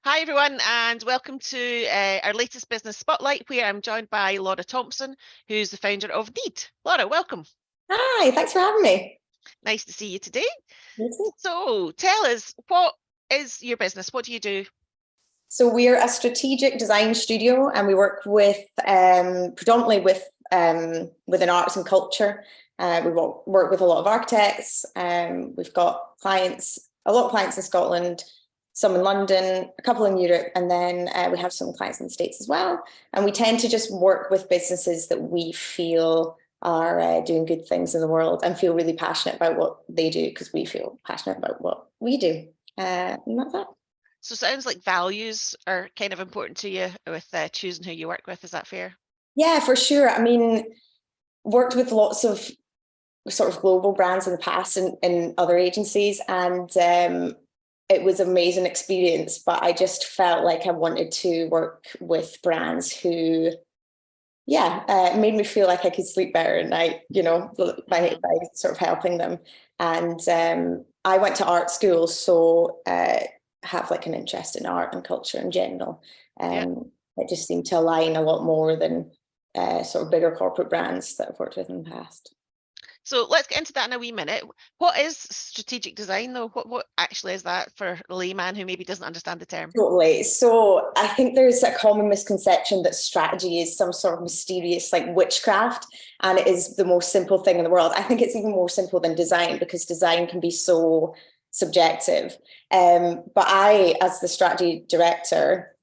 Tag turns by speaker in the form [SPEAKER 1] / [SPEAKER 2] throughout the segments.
[SPEAKER 1] Hi, everyone, and welcome to our latest business spotlight, where I'm joined by Laura Thomson, who's the founder of Need. Laura, welcome.
[SPEAKER 2] Hi, thanks for having me.
[SPEAKER 1] Nice to see you today.
[SPEAKER 2] You too.
[SPEAKER 1] So, tell us, what is your business? What do you do?
[SPEAKER 2] So we're a strategic design studio, and we work with predominantly within arts and culture. We work with a lot of architects. We've got a lot of clients in Scotland, some in London, a couple in Europe, and then we have some clients in the States as well. And we tend to just work with businesses that we feel are doing good things in the world and feel really passionate about what they do, because we feel passionate about what we do. And that's that.
[SPEAKER 1] So, sounds like values are kind of important to you with choosing who you work with. Is that fair?
[SPEAKER 2] Yeah, for sure. I mean, worked with lots of sort of global brands in the past in other agencies, and it was an amazing experience. But I just felt like I wanted to work with brands who, made me feel like I could sleep better at night, by sort of helping them. And I went to art school, so have like an interest in art and culture in general. It just seemed to align a lot more than sort of bigger corporate brands that I've worked with in the past.
[SPEAKER 1] So, let's get into that in a wee minute. What is strategic design, though? What actually is that for a layman who maybe doesn't understand the term?
[SPEAKER 2] Totally. So I think there's a common misconception that strategy is some sort of mysterious like witchcraft, and it is the most simple thing in the world. I think it's even more simple than design, because design can be so subjective. But I, as the strategy director,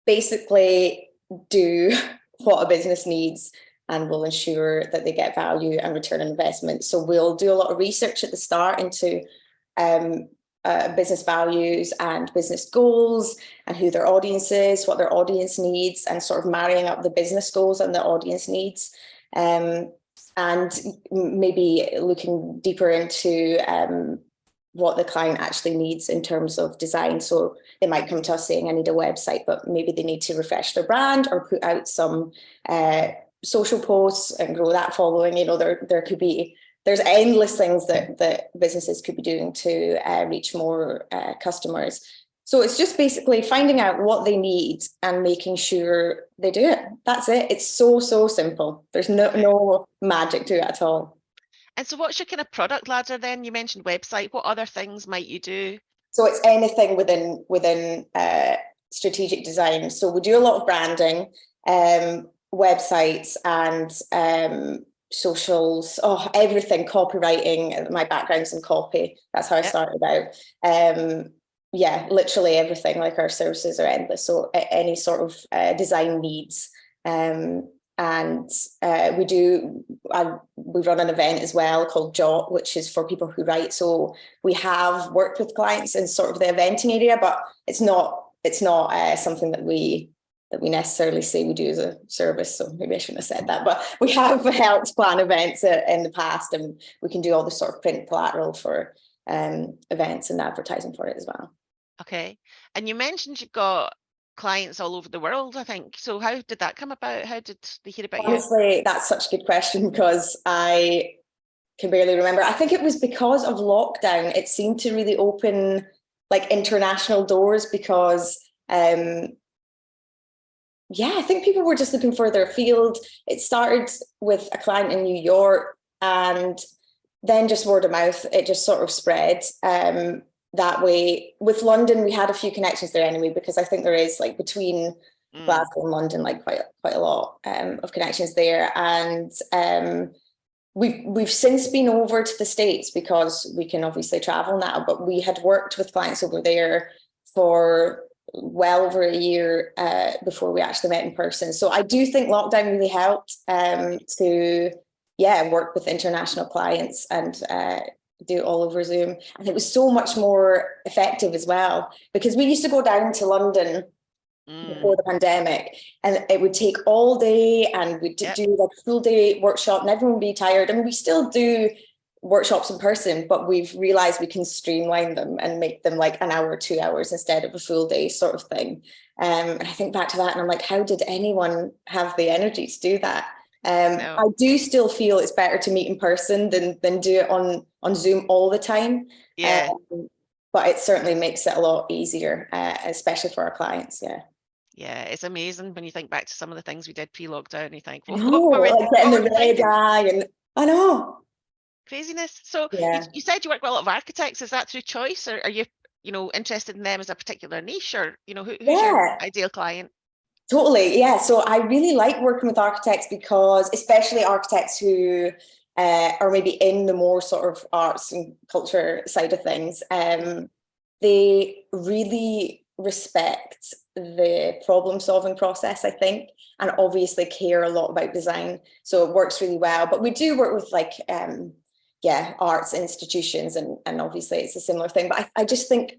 [SPEAKER 2] basically do what a business needs and will ensure that they get value and return on investment. So we'll do a lot of research at the start into business values and business goals and who their audience is, what their audience needs, and sort of marrying up the business goals and the audience needs. And maybe looking deeper into what the client actually needs in terms of design. So they might come to us saying, I need a website, but maybe they need to refresh their brand or put out some social posts and grow that following. There's endless things that businesses could be doing to reach more customers. So it's just basically finding out what they need and making sure they do it. That's it. It's so simple. There's no magic to it at all.
[SPEAKER 1] And so, what's your kind of product ladder then? You mentioned website. What other things might you do?
[SPEAKER 2] So it's anything within strategic design. So we do a lot of branding, websites, and socials. Everything. Copywriting. My background's in copy. That's how I started out. Literally everything. Like, our services are endless. So any sort of design needs. And we run an event as well called Jot, which is for people who write. So we have worked with clients in sort of the eventing area, but it's not something that we necessarily say we do as a service. So maybe I shouldn't have said that, but we have helped plan events in the past, and we can do all the sort of print collateral for events and advertising for it as well.
[SPEAKER 1] Okay. And you mentioned you've got clients all over the world, I think. So how did that come about? How did they hear about you?
[SPEAKER 2] Honestly, that's such a good question, because I can barely remember. I think it was because of lockdown. It seemed to really open like international doors, because I think people were just looking further afield. It started with a client in New York, and then just word of mouth, it just sort of spread. That way. With London, we had a few connections there anyway, because I think there is, like, between Glasgow and London, like quite a lot of connections there. And we've since been over to the States, because we can obviously travel now, but we had worked with clients over there for well over a year before we actually met in person. So I do think lockdown really helped to work with international clients and do it all over Zoom. And it was so much more effective as well, because we used to go down to London before the pandemic, and it would take all day, and we'd do like a full day workshop, and everyone would be tired. And we still do workshops in person, but we've realized we can streamline them and make them like an hour, 2 hours instead of a full day sort of thing. And I think back to that, and I'm like, how did anyone have the energy to do that? No. I do still feel it's better to meet in person than do it on Zoom all the time. but it certainly makes it a lot easier, especially for our clients. Yeah.
[SPEAKER 1] Yeah, it's amazing when you think back to some of the things we did pre-lockdown and you think, well,
[SPEAKER 2] No, like getting
[SPEAKER 1] what
[SPEAKER 2] the
[SPEAKER 1] were we
[SPEAKER 2] red
[SPEAKER 1] thinking?
[SPEAKER 2] eye, and I know.
[SPEAKER 1] Craziness. So
[SPEAKER 2] Yeah.
[SPEAKER 1] you said you work with a lot of architects. Is that through choice, or are you, interested in them as a particular niche, or, who's your
[SPEAKER 2] Yeah.
[SPEAKER 1] ideal client?
[SPEAKER 2] Totally, yeah. So I really like working with architects because, especially architects who are maybe in the more sort of arts and culture side of things, they really respect the problem-solving process, I think, and obviously care a lot about design. So it works really well. But we do work with like, arts institutions, and obviously it's a similar thing. But I just think,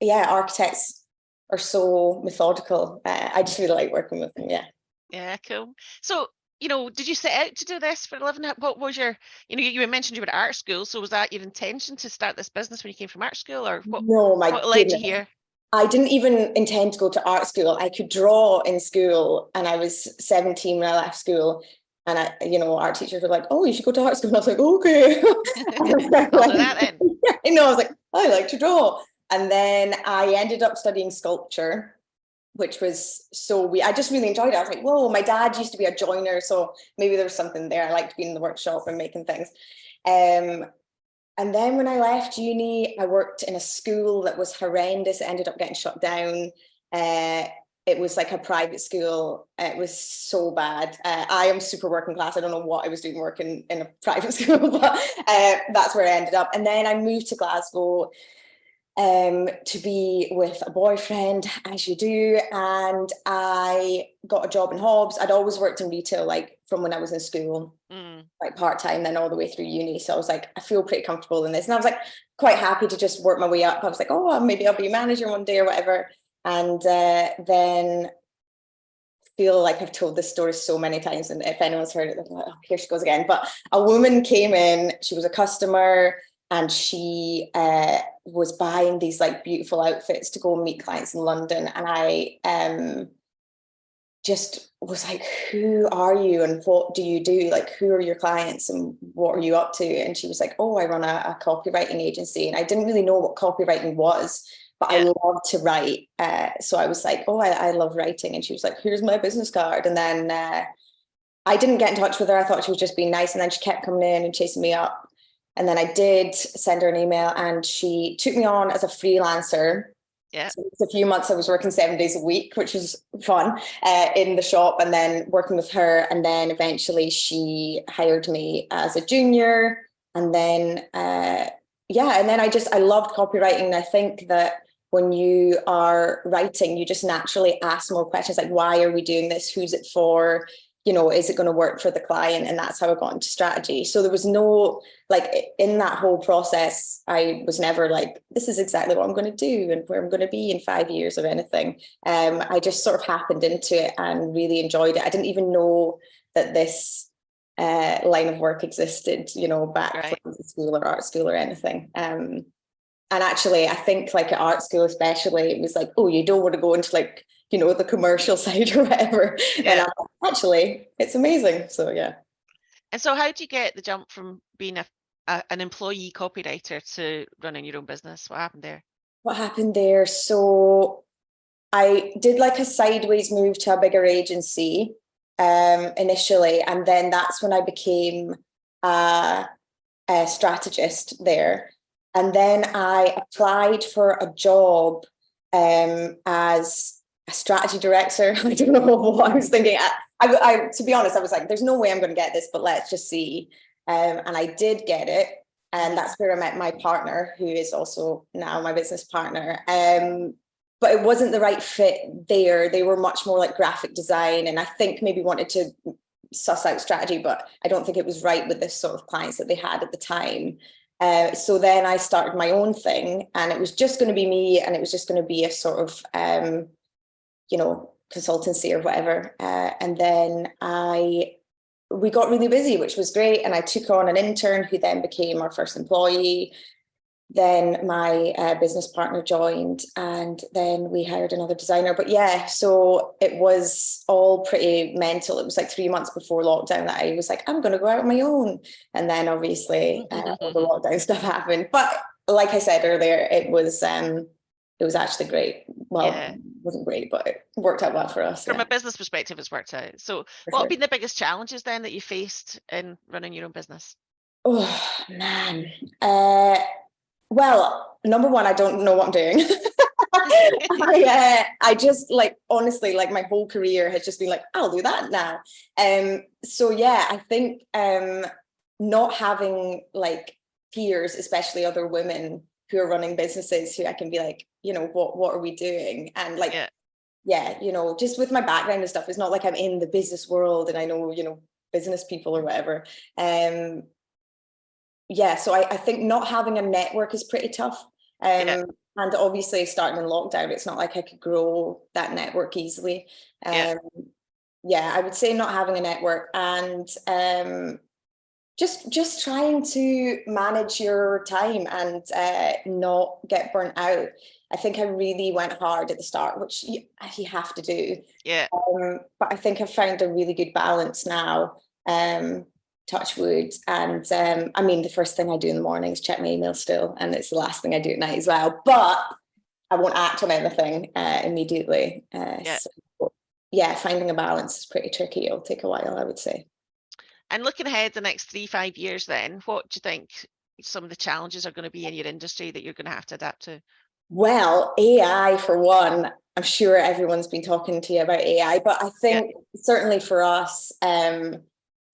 [SPEAKER 2] yeah, architects are so methodical. I just really like working with them. Yeah.
[SPEAKER 1] Yeah, cool. So, did you set out to do this for a living? What was your, you mentioned you were at art school. So was that your intention to start this business when you came from art school, or
[SPEAKER 2] No, my
[SPEAKER 1] what led you
[SPEAKER 2] goodness.
[SPEAKER 1] here?
[SPEAKER 2] I didn't even intend to go to art school. I could draw in school, and I was 17 when I left school. And art teachers were like, "Oh, you should go to art school." And I was like, "Okay."
[SPEAKER 1] I'll do that then.
[SPEAKER 2] I was like, "I like to draw." And then I ended up studying sculpture, which was I just really enjoyed it. I was like, whoa, my dad used to be a joiner, so maybe there was something there. I liked being in the workshop and making things. And then when I left uni, I worked in a school that was horrendous. It ended up getting shut down. It was like a private school. It was so bad. I am super working class. I don't know what I was doing working in a private school, but that's where I ended up. And then I moved to Glasgow to be with a boyfriend, as you do. And I got a job in Hobbs. I'd always worked in retail, like from when I was in school, like part-time, then all the way through uni. So I was like, I feel pretty comfortable in this. And I was like, quite happy to just work my way up. I was like, oh, maybe I'll be a manager one day or whatever. And then feel like I've told this story so many times, and if anyone's heard it, they're like, oh, here she goes again. But a woman came in, she was a customer, and she was buying these like beautiful outfits to go and meet clients in London. And I just was like, who are you and what do you do? Like, who are your clients and what are you up to? And she was like, oh, I run a copywriting agency. And I didn't really know what copywriting was, but I love to write. So I was like, oh, I love writing. And she was like, here's my business card. And then I didn't get in touch with her. I thought she was just being nice. And then she kept coming in and chasing me up. And then I did send her an email, and she took me on as a freelancer.
[SPEAKER 1] Yeah.
[SPEAKER 2] So a few months I was working 7 days a week, which was fun, in the shop, and then working with her. And then eventually she hired me as a junior. And then, and then I loved copywriting. And I think that when you are writing, you just naturally ask more questions like, why are we doing this? Who's it for? Is it going to work for the client? And that's how I got into strategy. So there was no, like, in that whole process, I was never like, this is exactly what I'm going to do and where I'm going to be in 5 years or anything. I just sort of happened into it and really enjoyed it. I didn't even know that this line of work existed, back from school or art school or anything. And actually, I think like at art school especially, it was like, oh, you don't want to go into like, the commercial side or whatever.
[SPEAKER 1] Yeah.
[SPEAKER 2] And actually, it's amazing. So, yeah.
[SPEAKER 1] And so how do you get the jump from being an employee copywriter to running your own business? What happened there?
[SPEAKER 2] What happened there? So I did like a sideways move to a bigger agency initially. And then that's when I became a strategist there. And then I applied for a job as a strategy director. I don't know what I was thinking. I to be honest, I was like, there's no way I'm going to get this, but let's just see. And I did get it. And that's where I met my partner, who is also now my business partner. But it wasn't the right fit there. They were much more like graphic design, and I think maybe wanted to suss out strategy, but I don't think it was right with the sort of clients that they had at the time. So then I started my own thing, and it was just going to be me, and it was just going to be a sort of, consultancy or whatever. And then we got really busy, which was great. And I took on an intern who then became our first employee. Then my business partner joined, and then we hired another designer. But yeah, so it was all pretty mental. It was like 3 months before lockdown that I was like, I'm going to go out on my own. And then obviously all the lockdown stuff happened. But like I said earlier, it was actually great. Well,
[SPEAKER 1] Yeah.
[SPEAKER 2] it wasn't great, but it worked out well for us.
[SPEAKER 1] From
[SPEAKER 2] Yeah,
[SPEAKER 1] a business perspective, it's worked out. So
[SPEAKER 2] for
[SPEAKER 1] what have
[SPEAKER 2] sure.
[SPEAKER 1] been the biggest challenges then that you faced in running your own business?
[SPEAKER 2] Oh man. Well, number one, I don't know what I'm doing. I just like, honestly, like my whole career has just been like, I'll do that now. So yeah, I think not having like peers, especially other women who are running businesses who I can be like, what are we doing? And like,
[SPEAKER 1] Yeah.
[SPEAKER 2] yeah, just with my background and stuff, it's not like I'm in the business world and I know, business people or whatever. Yeah, so I think not having a network is pretty tough.
[SPEAKER 1] Yeah.
[SPEAKER 2] And obviously starting in lockdown, it's not like I could grow that network easily.
[SPEAKER 1] Yeah.
[SPEAKER 2] Yeah, I would say not having a network and just trying to manage your time and not get burnt out. I think I really went hard at the start, which you have to do.
[SPEAKER 1] Yeah.
[SPEAKER 2] But I think I've found a really good balance now. Touch wood. And I mean, the first thing I do in the morning is check my email still, and it's the last thing I do at night as well. But I won't act on anything immediately.
[SPEAKER 1] Yeah.
[SPEAKER 2] So yeah, finding a balance is pretty tricky. It'll take a while, I would say.
[SPEAKER 1] And looking ahead the next 3, 5 years then, what do you think some of the challenges are going to be in your industry that you're going to have to adapt to?
[SPEAKER 2] Well, AI for one. I'm sure everyone's been talking to you about AI, but I
[SPEAKER 1] Yeah.
[SPEAKER 2] think certainly for us,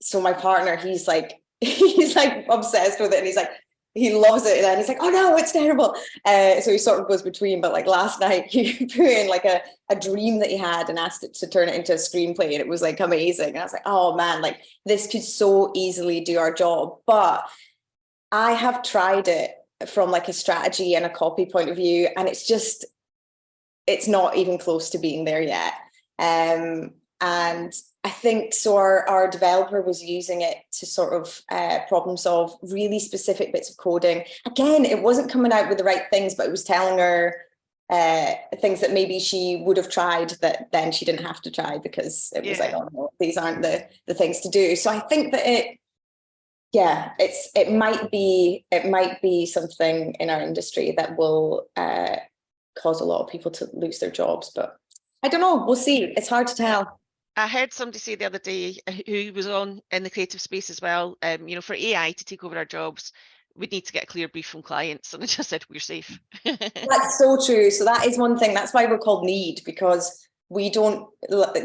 [SPEAKER 2] so my partner, he's like he's like obsessed with it, and he's like he loves it, and then he's like, oh no, it's terrible. So he sort of goes between. But like last night, he put in like a dream that he had and asked it to turn it into a screenplay, and it was like amazing. And I was like, oh man, like this could so easily do our job. But I have tried it from like a strategy and a copy point of view, and it's not even close to being there yet. And I think so our developer was using it to sort of problem solve really specific bits of coding. Again, it wasn't coming out with the right things, but it was telling her things that maybe she would have tried that then she didn't have to try because it was like, oh no, these aren't the things to do. So I think that it might be something in our industry that will cause a lot of people to lose their jobs, but I don't know. We'll see. It's hard to tell.
[SPEAKER 1] I heard somebody say the other day who was on in the creative space as well, for AI to take over our jobs, we'd need to get a clear brief from clients. And I just said, we're safe.
[SPEAKER 2] That's so true. So that is one thing. That's why we're called Need, because we don't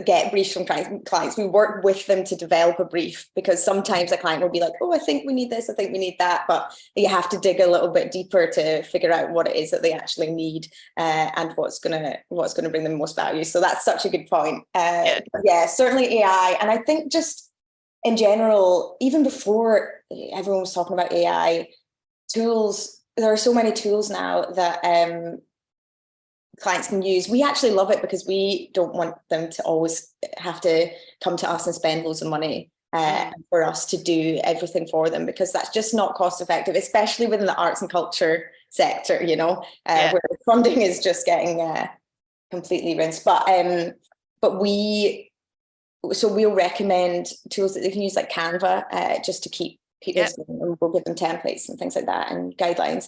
[SPEAKER 2] get briefs from clients. We work with them to develop a brief, because sometimes a client will be like, oh, I think we need this, I think we need that. But you have to dig a little bit deeper to figure out what it is that they actually need and what's gonna bring them most value. So that's such a good point. Yeah, certainly AI. And I think just in general, even before everyone was talking about AI tools, there are so many tools now that clients can use. We actually love it because we don't want them to always have to come to us and spend loads of money for us to do everything for them, because that's just not cost effective, especially within the arts and culture sector, where funding is just getting completely rinsed. But we'll recommend tools that they can use, like Canva, just to keep people, and we'll give them templates and things like that and guidelines.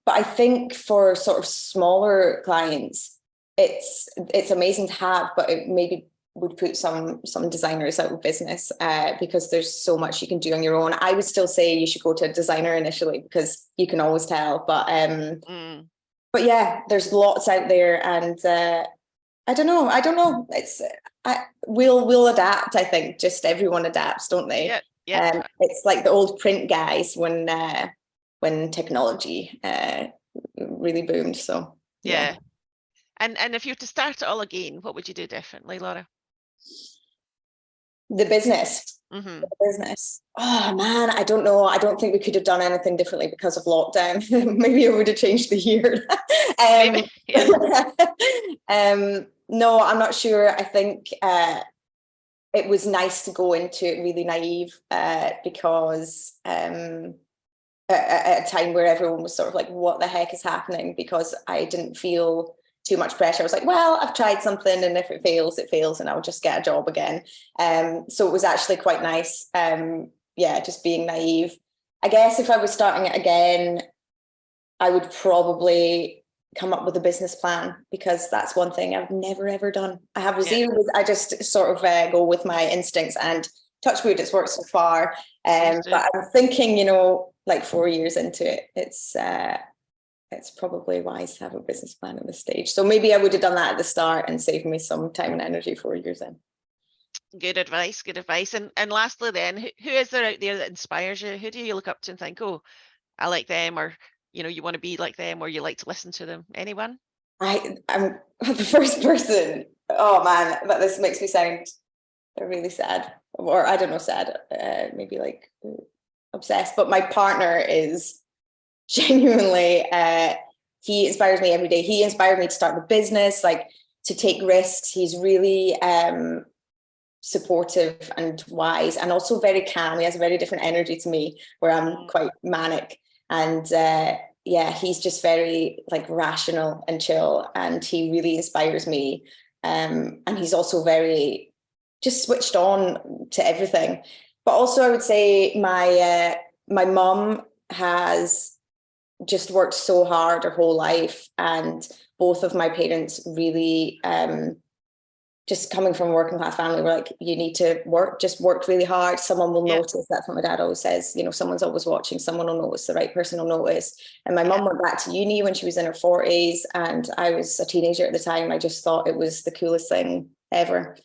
[SPEAKER 2] But I think for sort of smaller clients, it's amazing to have, but it maybe would put some designers out of business because there's so much you can do on your own. I would still say you should go to a designer initially, because you can always tell. But yeah, there's lots out there, and I don't know. We'll adapt. I think just everyone adapts, don't they?
[SPEAKER 1] Yeah.
[SPEAKER 2] It's like the old print guys when technology really boomed. So
[SPEAKER 1] yeah. And if you were to start it all again, what would you do differently, Laura?
[SPEAKER 2] The business. The business. Oh man, I don't know. I don't think we could have done anything differently because of lockdown. Maybe it would have changed the year.
[SPEAKER 1] Maybe.
[SPEAKER 2] No, I'm not sure. I think it was nice to go into it really naive because at a time where everyone was sort of like, what the heck is happening? Because I didn't feel too much pressure. I was like, well, I've tried something, and if it fails, it fails, and I'll just get a job again. So it was actually quite nice. Just being naive. I guess if I was starting it again, I would probably come up with a business plan, because that's one thing I've never ever done. I have zero. I just sort of go with my instincts, and touch wood, it's worked so far. But I'm thinking, you know, like 4 years into it, it's probably wise to have a business plan at this stage. So maybe I would have done that at the start and saved me some time and energy 4 years in.
[SPEAKER 1] Good advice, good advice. And lastly then, who is there out there that inspires you? Who do you look up to and think, oh, I like them, or, you know, you want to be like them, or you like to listen to them? Anyone?
[SPEAKER 2] I'm the first person. Oh man, but this makes me sound really sad, or I don't know, sad, maybe like obsessed. But my partner is genuinely, he inspires me every day. He inspired me to start the business, like to take risks. He's really supportive and wise, and also very calm. He has a very different energy to me, where I'm quite manic. And yeah, he's just very like rational and chill, and he really inspires me. And he's also very just switched on to everything. But also I would say my mum has just worked so hard her whole life, and both of my parents really just coming from a working class family, were like, you need to work, just work really hard. Someone will notice. That's what my dad always says, you know, someone's always watching, someone will notice, the right person will notice. And my mum went back to uni when she was in her 40s, and I was a teenager at the time. I just thought it was the coolest thing ever.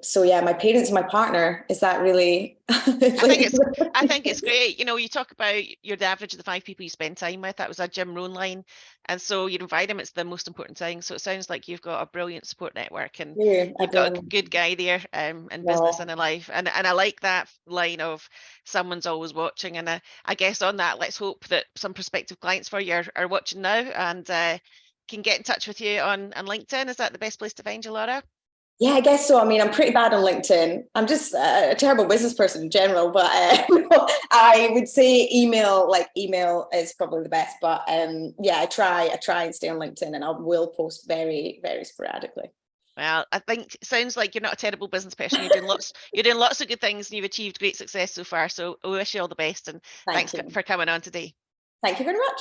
[SPEAKER 2] So yeah, my parents and my partner, is that really
[SPEAKER 1] I think it's great. You know, you talk about you're the average of the 5 people you spend time with. That was a Jim Rohn line. And so your environment's the most important thing. So it sounds like you've got a brilliant support network, and you've got a good guy there in business and in life. And I like that line of someone's always watching. And I guess on that, let's hope that some prospective clients for you are watching now, and can get in touch with you on LinkedIn. Is that the best place to find you, Laura?
[SPEAKER 2] Yeah, I guess so. I mean, I'm pretty bad on LinkedIn. I'm just a terrible business person in general, but I would say email is probably the best. But yeah, I try and stay on LinkedIn, and I will post very, very sporadically.
[SPEAKER 1] Well, I think it sounds like you're not a terrible business person. You're doing lots of good things, and you've achieved great success so far. So I wish you all the best, and thanks
[SPEAKER 2] Thank you
[SPEAKER 1] for coming on today.
[SPEAKER 2] Thank you very much.